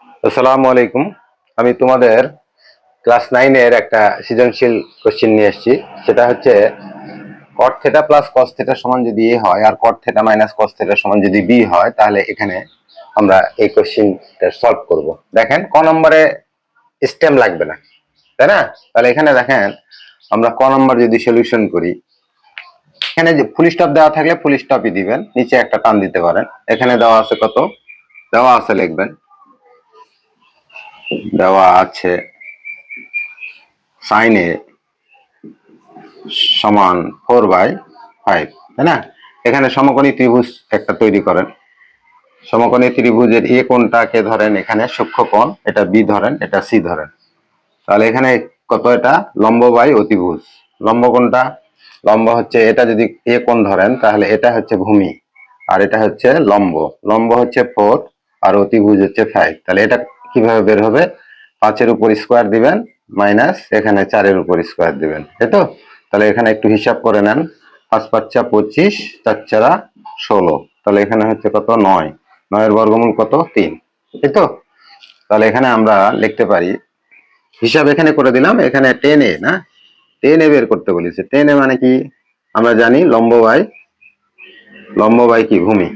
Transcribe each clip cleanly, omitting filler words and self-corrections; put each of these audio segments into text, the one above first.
আসসালামু আলাইকুম। আমি তোমাদের ক্লাস 9 এর একটা সৃজনশীল কোশ্চেন নিয়ে এসেছি। সেটা হচ্ছে cot theta plus cos theta সমান যদি a হয় আর cot theta minus cos theta সমান যদি b হয়, তাহলে এখানে আমরা এই কোশ্চেনটা সলভ করব। দেখেন ক নম্বরে স্টেম লাগবে না, তাই না? তাহলে এখানে দেখেন আমরা ক নম্বর যদি সলিউশন করি, এখানে যে ফুল স্টপ দেওয়া থাকলে ফুল স্টপই দিবেন, নিচে একটা টান দিতে পারেন। এখানে দেওয়া আছে কত? দেওয়া আছে লিখবেন, দেওয়া আছে sin a সমান 4/5, তাই না? এখানে সমকোণী ত্রিভুজ একটা তৈরি করেন। সমকোণী ত্রিভুজের এ কোণটাকে ধরেন এখানে সূক্ষ্ম কোণ, এটা বি ধরেন, এটা সি ধরেন। তাহলে এখানে কত? এটা লম্ব বাই অতিভুজ। লম্ব কোণটা, লম্ব হচ্ছে এটা, যদি এ কোণ ধরেন তাহলে এটা হচ্ছে ভূমি আর এটা হচ্ছে লম্ব। লম্ব হচ্ছে 4 আর অতিভুজ হচ্ছে 5। তাহলে এটা কিভাবে বের হবে? 5-এর উপর স্কোয়ার দিবেন মাইনাস এখানে 4-এর উপর স্কোয়ার দিবেন, তাই তো? তাহলে এখানে একটু হিসাব করে নেন। 5×5 = 25, 4×4 = 16। তাহলে এখানে হচ্ছে কত? 9। 9-এর বর্গমূল কত? 3, তাই তো? তাহলে এখানে আমরা লিখতে পারি, হিসাব এখানে করে দিলাম, এখানে 10a না, 10a বের করতে বলেছে। 10a মানে কি? আমরা জানি লম্ব বাই কি? ভূমি।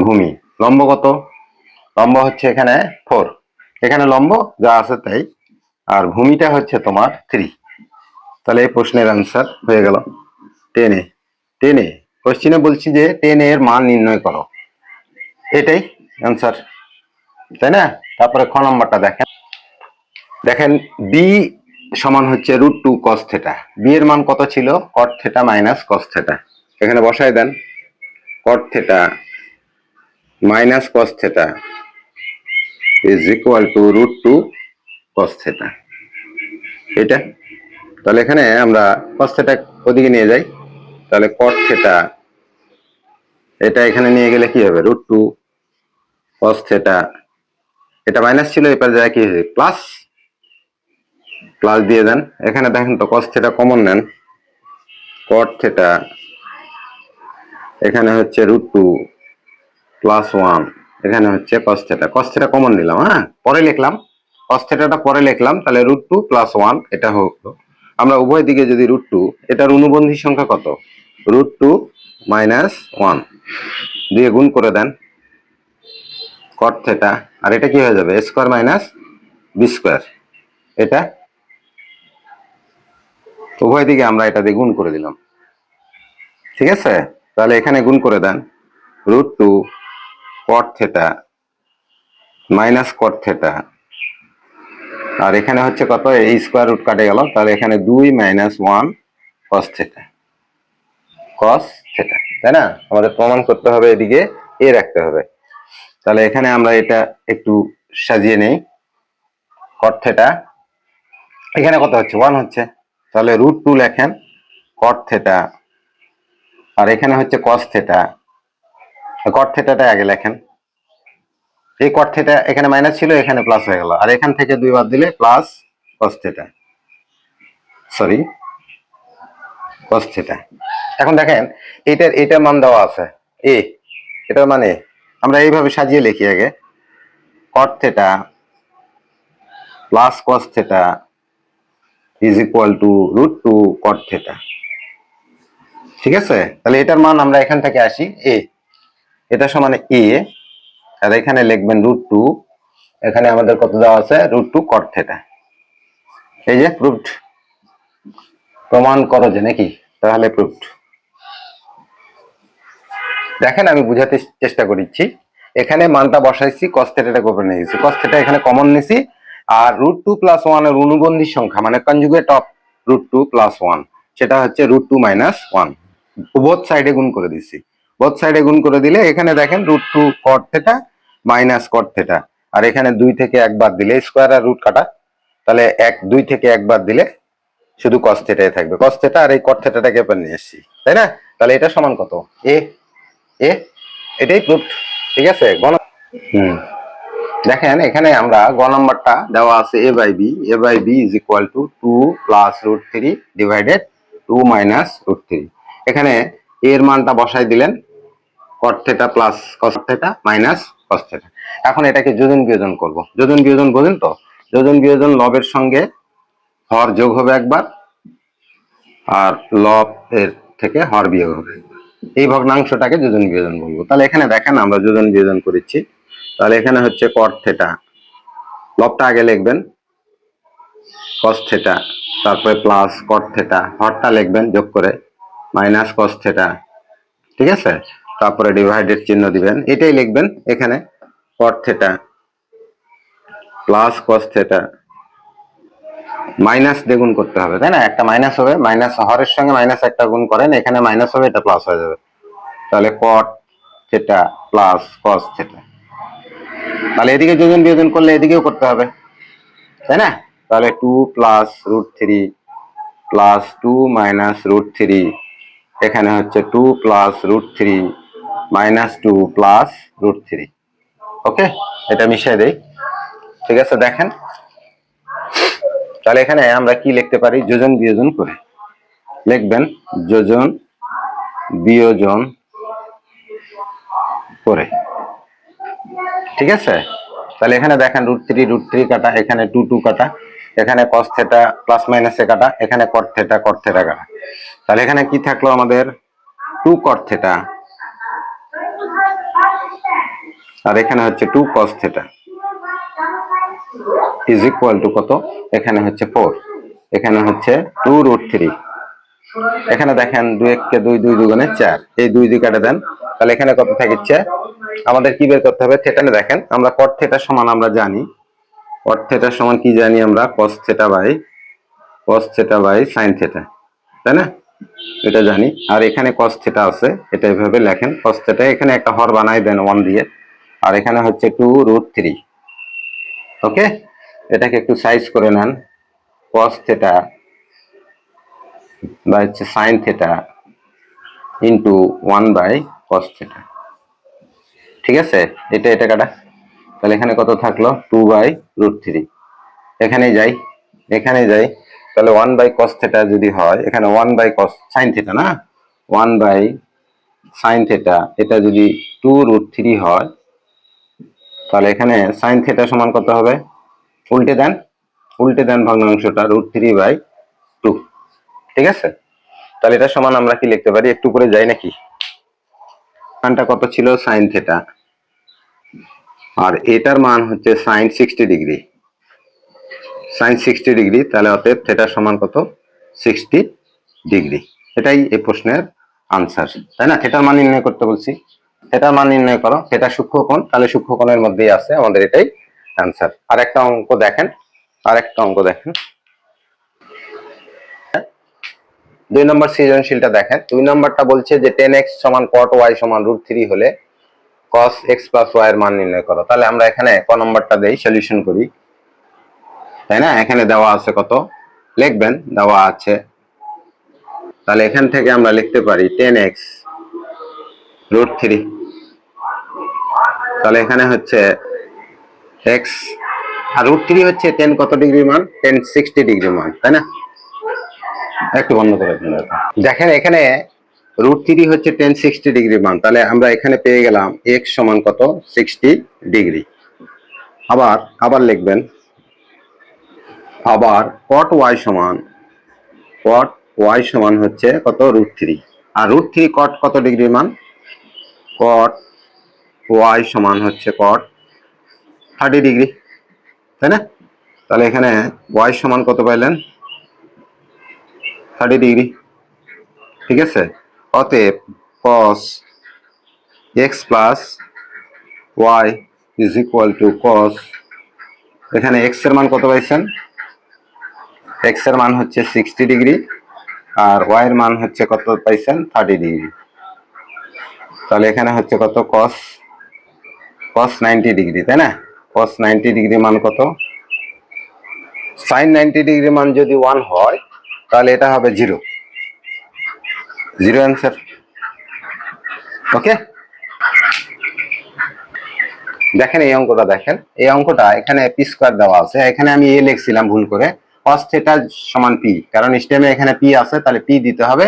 ভূমি লম্ব কত? লম্ব হচ্ছে এখানে 4, এখানে লম্ব যা আছে তাই, আর ভূমিটা হচ্ছে তোমার 3। তাহলে এই প্রশ্নের আনসার হয়ে গেল 10a। 10a কোশ্চেনে বলছি যে 10a এর মান নির্ণয় করো, এটাই আনসার, তাই না? তারপরে খ নম্বরটা দেখেন। দেখেন বি সমান হচ্ছে √2 cos থিটা। বি এর মান কত ছিল? cot theta minus cos theta. এখানে বসাই দেন, cot theta minus cos theta is equal two √2 cos theta, এটা। তাহলে এখানে আমরা cos থিটা ওদিকে নিয়ে যাই, তাহলে cot থিটা এটা এখানে নিয়ে গেলে কি হবে? √2 cos থিটা, এটা মাইনাস ছিল, এবার যায় কি হবে? প্লাস। প্লাস দিয়ে দেন। এখানে দেখেন তো cos থিটা কমন নেন, cot থিটা এখানে হচ্ছে √2 + 1, এখানে হচ্ছে cos theta. cos theta common নিলাম, হ্যাঁ, পরে লিখলাম cos থিটাটা পরে লিখলাম। তাহলে √2 + 1 এটা হলো। আমরা উভয় দিকে যদি √2, এটার অনুবন্ধী সংখ্যা কত? √2 - 1 দিয়ে গুণ করে দেন cot থিটা, আর এটা কি হয়ে যাবে? a² - b²। এটা উভয় দিকে আমরা এটা দিয়ে গুণ করে দিলাম, ঠিক আছে? তাহলে এখানে গুণ করে দেন √2 cot theta minus cot theta, আর এখানে হচ্ছে কত? এই স্কোয়ার রুট কাটে গেল, তাহলে এখানে 2 - 1 cos থিটা। cos থিটা, তাই না? আমাদের প্রমাণ করতে হবে এদিকে এ রাখতে হবে। তাহলে এখানে আমরা এটা একটু সাজিয়ে নেই। cot থিটা এখানে কত হচ্ছে? 1 হচ্ছে, তাহলে √2 লেখেন cot থিটা, আর এখানে হচ্ছে cos থিটা। cot থিটাটা আগে লেখেন। এই cot থিটা এখানে মাইনাস ছিল, এখানে প্লাস হয়ে গেল, আর এখান থেকে 2 বাদ দিলে plus cos theta, sorry cos theta. এখন দেখেন এটার মান দেওয়া আছে এ, এটার মানে আমরা এইভাবে সাজিয়ে লিখি আগে, cot theta plus cos theta is equal two √2 cot theta, ঠিক আছে? তাহলে এটার মান আমরা এখান থেকে আসি এ, এটা সমান এ, আর এখানে লিখবেন √2, এখানে আমাদের কত দেওয়া আছে? √2 cot থিটা। এই যে প্রুভড, প্রমাণ করো যে নাকি, তাহলে প্রুভড। দেখেন আমি বুঝাতে চেষ্টা করছি, এখানে মানটা বসাইছি, cos থিটাটা গোপন নিয়ে গেছি, cos থিটা এখানে কমন নিছি, আর √2 + 1 এর অনুবন্ধী সংখ্যা মানে কনজুগেট অফ √2 + 1, সেটা হচ্ছে √2 - 1। বোথ সাইডে গুণ করে দিছি। বোথ সাইডে গুণ করে দিলে এখানে দেখেন √2 cot theta minus cot theta, আর এখানে 2 থেকে 1 বাদ দিলে স্কোয়ার আর রুট কাটা, তাহলে 2 থেকে 1 বাদ দিলে শুধু cos থিটাই থাকবে। cos থিটা আর এই cot থিটাটাকে কেটে নিয়ে এসেছি, তাই না? তাহলে এটা সমান কত? এ। এ এটাই প্রুফড, ঠিক আছে? দেখেন এখানে আমরা গ নাম্বারটা দেওয়া আছে a/b is equal two 2 + √3 divided 2 - √3। এখানে এর মানটা বসাই দিলেন cot theta plus cos theta minus cos theta. এখন এটাকে যোজন বিয়োজন করব। যোজন বিয়োজন বোঝেন তো? যোজন বিয়োজন লবের সঙ্গে হর যোগ হবে একবার, আর লব এর থেকে হর বিয়োগ হবে। এই ভগ্নাংশটাকে যোজন বিয়োজন বলবো। তাহলে এখানে দেখেন আমরা যোজন বিয়োজন করেছি। তাহলে এখানে হচ্ছে cot থিটা, লবটা আগে লিখবেন cos থিটা, তারপরে প্লাস cot থিটা, হরটা লিখবেন যোগ করে মাইনাস cos থিটা, ঠিক আছে? তারপরে ডিভাইডেড চিহ্ন দিবেন, এটাই লিখবেন এখানে cot theta plus cos theta, minus দিয়ে গুণ করতে হবে, তাই না? একটা মাইনাস হবে, মাইনাস হরের সঙ্গে মাইনাস একটা গুণ করেন, এখানে মাইনাস হবে, এটা প্লাস হয়ে যাবে। তাহলে cot theta plus cos theta. তাহলে এদিকে যোজন বিয়োজন করলে এদিকেও করতে হবে, তাই না? তাহলে 2 প্লাস √3 প্লাস 2 মাইনাস √3, এখানে হচ্ছে 2 প্লাস √3 মাইনাস 2 প্লাস √3। ওকে, এটা মিশিয়ে দেই, ঠিক আছে? দেখেন তাহলে এখানে আমরা কি লিখতে পারি? যোজন বিয়োজন করে লিখবেন যোজন বিয়োজন করে, ঠিক আছে? তাহলে এখানে দেখেন √3 কাটা, এখানে 2 কাটা, এখানে cos থিটা প্লাস মাইনাসে কাটা, এখানে cot থিটা কাটা। তাহলে এখানে কি থাকলো আমাদের? 2 cot থিটা, আর এখানে হচ্ছে 2 cos theta is equal two কত? এখানে হচ্ছে 4, এখানে হচ্ছে 2√3। এখানে দেখেন 2 কে 2, 2 দুগুণে 4, এই 2 দিয়ে কেটে দেন। তাহলে এখানে কত থাকছে? আমাদের কি বের করতে হবে? থিটা। দেখেন আমরা cot থিটা সমান আমরা জানি, cot থিটা সমান কি জানি আমরা? cos theta by sin theta, তাই না? এটা জানি। আর এখানে cos থিটা আছে, এটা এইভাবে লেখেন cos থিটা, এখানে একটা হর বানাই দেন 1 দিয়ে, আর এখানে হচ্ছে 2√3। ওকে, এটাকে একটু সাইজ করে নেন, cos থিটা বা হচ্ছে sin theta into 1 by cos theta, ঠিক আছে? এটা কাটা। তাহলে এখানে কত থাকলো? 2/√3। এখানে যাই, তাহলে 1 বাই cos থিটা যদি হয়, এখানে 1 বাই cos sin থিটা না, 1 বাই sin থিটা, এটা যদি 2√3 হয়, তাহলে এখানে sin থিটা সমান কত হবে? উল্টে দেন ভগ্নাংশটা, √3/2, ঠিক আছে? তাহলে এটা সমান আমরা কি লিখতে পারি? একটু করে যাই নাকি? মানটা কত ছিল? sin থিটা, আর এটার মান হচ্ছে sin 60 ডিগ্রি, তাহলে অতএব থিটা সমান কত? 60 ডিগ্রি। এটাই এই প্রশ্নের আনসার, তাই না? থিটার মান নির্ণয় করতে বলছি, থিটার মান নির্ণয় করো, থিটা সূক্ষ্মকোণ, তাহলে সূক্ষ্মকোণের মধ্যেই আছে আমাদের, এটাই আনসার। আরেকটা অঙ্ক দেখেন, 2 নম্বর সৃজনশীলটা দেখেন। 2 নম্বরটা বলছে যে 10x সমান cot y সমান √3 হলে cos x প্লাস y এর মান নির্ণয় করো। তাহলে আমরা এখানে ক নম্বরটা দেই, সলিউশন করি, তাই না? এখানে দেওয়া আছে কত? লিখবেন, দেওয়া আছে। তাহলে এখান থেকে আমরা লিখতে পারি 10x √3, তাহলে এখানে হচ্ছে x, আর √3 হচ্ছে 10 কত ডিগ্রি মান? 10 60 ডিগ্রি মান, তাই না? একটু বন্ধ করে দিন। দেখেন এখানে √3 হচ্ছে 10 60 ডিগ্রি মান, তাহলে আমরা এখানে পেয়ে গেলাম x সমান কত? 60 ডিগ্রি। আবার লিখবেন, আবার cot y সমান হচ্ছে কত? √3, আর √3 cot কত ডিগ্রি মান? cot y সমান হচ্ছে cot 30 ডিগ্রি, তাই না? তাহলে এখানে y সমান কত পাইলেন? 30 ডিগ্রি, ঠিক আছে? অতএব cos x plus y is equal two cos, এখানে x এর মান কত পাইছেন? x এর মান হচ্ছে 60 ডিগ্রি, আর y এর মান হচ্ছে কত পাইছেন? 30 ডিগ্রি। তাহলে এখানে হচ্ছে কত? cos 90 ডিগ্রি, তাই না? cos 90 ডিগ্রি মান কত? sin 90 ডিগ্রি মান যদি 1 হয়, তাহলে এটা হবে 0 অ্যান্সার। ওকে, দেখেন এই অঙ্কটা দেখেন, এই অঙ্কটা এখানে পি স্কয়ার দেওয়া আছে, এখানে আমি এ লিখছিলাম ভুল করে, cos থিটা সমান পি, কারণ স্টেমে এখানে পি আছে, তাহলে পি দিতে হবে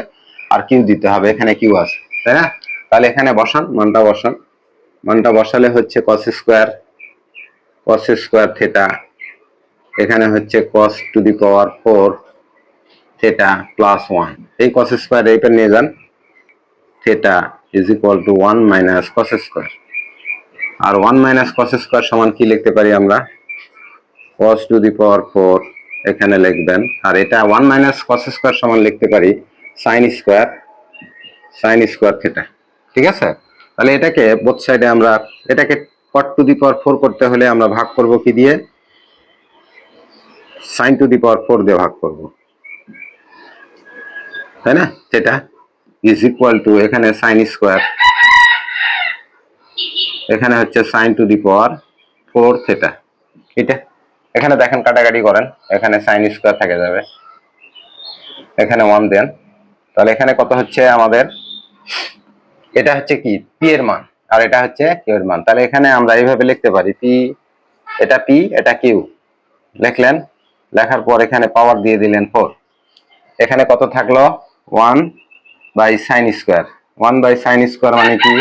আর কিউ দিতে হবে, এখানে কিউ আছে, তাই না? তাহলে এখানে বসান, মানটা বসান, মানটা বসালে হচ্ছে cos স্কোয়ার থিটা, এখানে হচ্ছে cos to the power 4 theta plus 1। এই cos স্কোয়ার এইটা নিয়ে যান, theta is equal to 1 minus cos square. আর 1 মাইনাস cos স্কোয়ার সমান কি লিখতে পারি আমরা, cos টু দি পাওয়ার 4 এখানে লিখবেন, আর এটা 1 মাইনাস cos স্কোয়ার সমান লিখতে পারি sin স্কোয়ার থিটা। ঠিক আছে, তাহলে এটাকে বোথ সাইডে আমরা এটাকে cot টু দি পাওয়ার 4 করতে হলে আমরা ভাগ করব কি দিয়ে, sin টু দি পাওয়ার 4 দিয়ে ভাগ করব, তাই না? থিটা ইজ ইকুয়াল টু এখানে sin স্কোয়ার, এখানে হচ্ছে sin two the power 4 theta. এটা এখানে দেখেন কাটাকাটি করেন, এখানে sin স্কোয়ার থেকে যাবে, এখানে 1 দেন, তাহলে এখানে কত হচ্ছে আমাদের, এটা হচ্ছে কি p এর মান আর এটা হচ্ছে q এর মান। তাহলে এখানে আমরা এইভাবে লিখতে পারি p, এটা p এটা q লিখলেন, লেখার পর এখানে পাওয়ার দিয়ে দিলেন 4, এখানে কত থাকলো 1 by sin square. 1 by sin square মানে কি,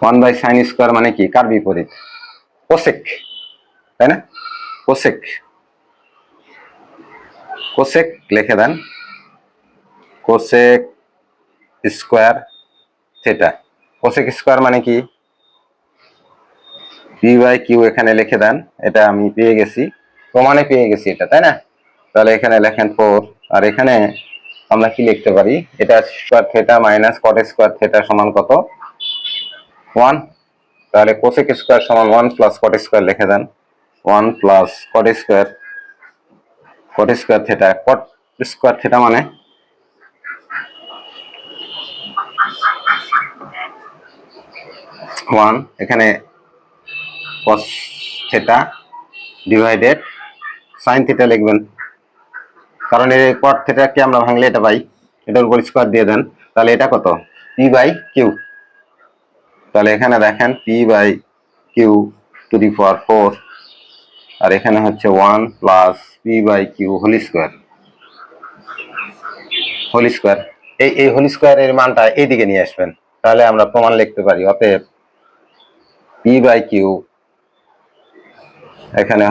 1 বাই sin স্কোয়ার মানে কি, কার বিপরীত, কোসেক, তাই না? কোসেক, কোসেক লিখে দেন, cosec square theta. Cosec square মানে কি, পি বাই কিউ এখানে লিখে দেন, এটা আমি পেয়ে গেছি, প্রমাণে পেয়ে গেছি এটা, তাই না? তাহলে এখানে লেখেন 4, আর এখানে আমরা কি লিখতে পারি, এটা square theta minus cot square theta সমান কত, 1। তাহলে কোসেক স্কোয়ার সমান 1 প্লাস কট স্কোয়ার লিখে দেন, 1 plus cot square theta. Cot square theta মানে 1, এখানে cos theta divided sin theta লিখবেন, কারণ এই cot থিটাকে আমরা ভাঙলে এটা পাই, এটার উপর স্কোয়ার দিয়ে দেন, তাহলে এটা কত p বাই কিউ। তাহলে এখানে দেখেন p by q to the power 4, আর এখানে হচ্ছে 1 plus p by q whole square. এই হোল স্কোয়ারের মানটা এইদিকে নিয়ে আসবেন, তাহলে আমরা প্রমাণ লিখতে পারি। অতএব p বাই কিউ এখানে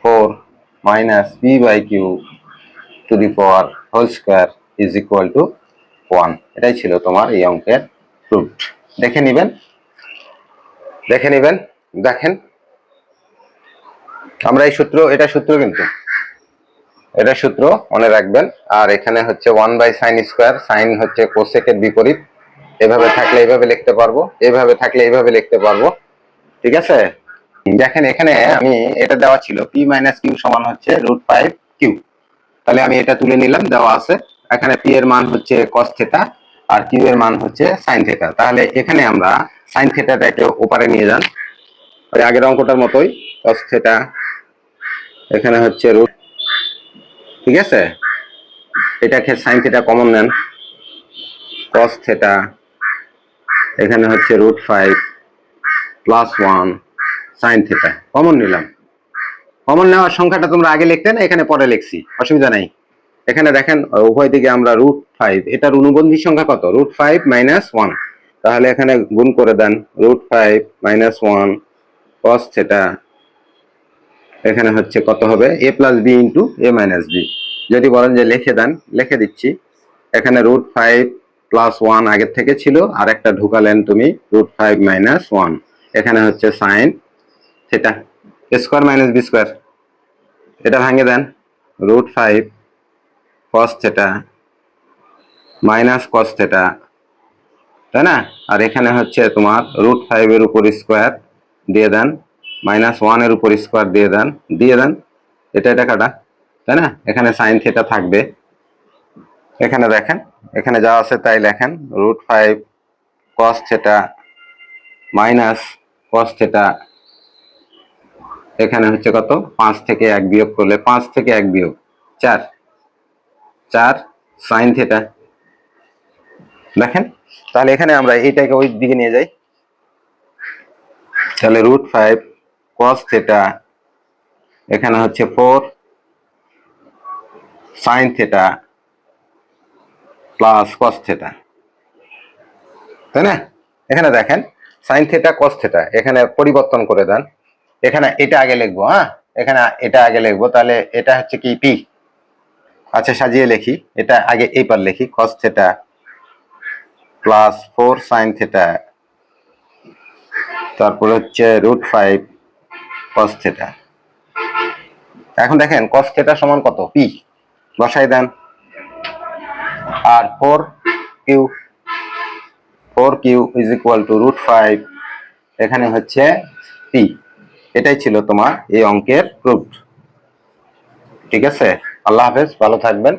4 minus p by q to the power whole square is equal to 1। এটাই ছিল তোমার এই অঙ্কের প্রুফ। দেখে নেবেন দেখেন, আমরা এই সূত্র, এটা সূত্র কিন্তু এটা সূত্র মনে রাখবেন। আর এখানে হচ্ছে 1 বাই সাইন স্কোয়ার, সাইন হচ্ছে কোসেকের বিপরীত, এভাবে থাকলে এইভাবে লিখতে পারবো, এইভাবে থাকলে এইভাবে লিখতে পারবো। ঠিক আছে, দেখেন এখানে আমি এটা দেওয়া ছিল p মাইনাস কিউ সমান হচ্ছে √5 কিউ, তাহলে আমি এটা তুলে নিলাম, দেওয়া আছে। এখানে p এর মান হচ্ছে cos থিটা আর q এর মান হচ্ছে sin থিটা। তাহলে এখানে আমরা sin থিটাটাকে ওপারে নিয়ে যান, ওই আগের অঙ্কটার মতোই cos থিটা, এখানে হচ্ছে রুট, ঠিক আছে, এটাকে sin থিটা কমন নেন, cos থিটা এখানে হচ্ছে √5 প্লাস 1 sin থিটা কমন নিলাম। কমন নেওয়ার সংখ্যাটা তোমরা আগে লিখতে না, এখানে পরে লিখছি, অসুবিধা নাই। এখানে দেখেন উভয় দিকে আমরা √5, এটার অনুবন্ধী সংখ্যা কত, √5 মাইনাস 1, তাহলে এখানে গুণ করে দেন, √5 মাইনাস 1 cos থিটা, এখানে হচ্ছে কত হবে, a plus b into a minus b. যদি বলেন যে লিখে দেন, লিখে দিচ্ছি, এখানে √5 প্লাস 1 আগের থেকে ছিল, আর একটা ঢুকালেন তুমি √5 মাইনাস 1, এখানে হচ্ছে sine theta, square minus b square, এটা ভাঙে দেন, √5 cos theta minus cos theta, তাই না? আর এখানে হচ্ছে তোমার √5 এর উপর স্কোয়ার দিয়ে দেন, মাইনাস 1 এর উপর স্কোয়ার দিয়ে দেন, এটা কাটা, তাই না? এখানে সাইন থিটা থাকবে, এখানে দেখেন, এখানে যা আছে তাই লেখেন, √5 cos theta minus cos theta, এখানে হচ্ছে কত, 5 থেকে 1 বিয়োগ করলে, 5 থেকে 1 বিয়োগ 4 সাইন থিটা। দেখেন, তাহলে এখানে আমরা এইটাকে ওই দিকে নিয়ে যাই, তাহলে √5 cos থিটা এখানে হচ্ছে 4 sine theta plus cos theta, তাই না? এখানে দেখেন সাইন থিটা কস থিটা, এখানে পরিবর্তন করে দেন, এখানে এটা আগে লিখবো, হ্যাঁ এখানে এটা আগে লিখবো, তাহলে এটা হচ্ছে কি পি। আচ্ছা সাজিয়ে লিখি, এটা আগে এই পার লিখি, cos theta plus 4 sine theta, তারপর হচ্ছে √5 কস থিটা। এখন দেখেন কস থিটা সমান কত, পি, বসাই দেন। আর 4q ইজ ইকুয়াল টু √5, এখানে হচ্ছে পি। এটাই ছিল তোমার এই অঙ্কের প্রুফ। ঠিক আছে, আল্লাহ হাফেজ, ভালো থাকবেন,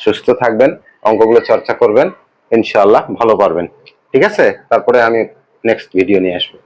সুস্থ থাকবেন, অঙ্কগুলো চর্চা করবেন, ইনশাআল্লাহ ভালো পারবেন। ঠিক আছে, তারপরে আমি নেক্সট ভিডিও নিয়ে আসবো।